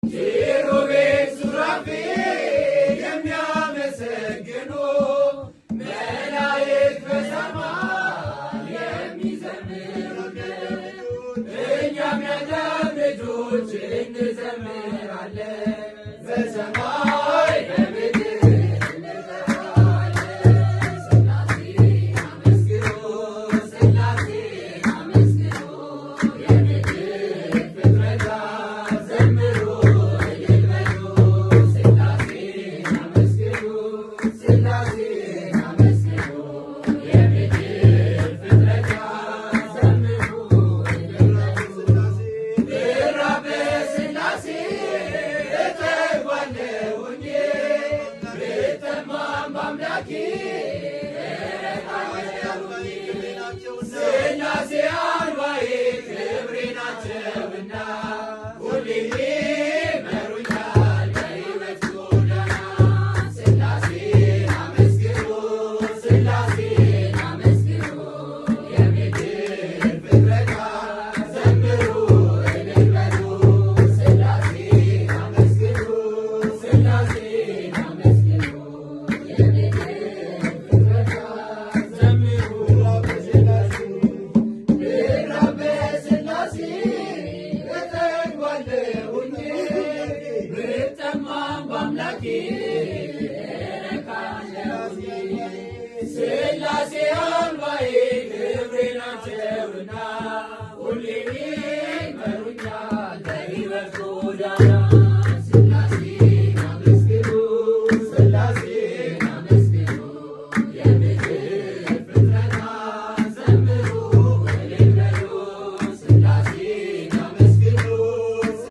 ኪሩቤል ሱራፌል የሚያመሰግኑ መላእክት በሰማይ የሚዘምሩልን እኛም የአዳም ልጆች እንዘምራለን በሰማይ በምድር እንጠራለን። ሥላሴን አመስግኑ ሥላሴን አመስግኑ የምድር ፍጥረታት ዘምሩ እልል በሉ። ሥላሴን አመስግኑ ሥላሴን አመስግኑ የምድር ፍጥረታት ዘምሩ እልል በሉ። ብራብ በሥላሴ እጠግባለሁኝ ብጠማም በአምላኬ እረካለሁኝ። ሥላሴ አንባዬ ክብሬ ናቸውና ሁሌ ይመሩኛል በሕይወት ጎዳና። ሥላሴን አመስግኑ ሥላሴን አመስግኑ የምድር ፍጥረታት ዘምሩ እልል በሉ። ሥላሴን አመስግኑ ሥላሴን አመስግኑ የምድር ፍጥረታት ዘምሩ ብራብ በሥላሴ እጠግባለሁኝ ብጠማም በአምላኬ እረካለሁኝ። ሥላሴ አንባዬ ክብሬ ናቸውና ሁሌ ይመሩኛል በሕይወት ጎዳና።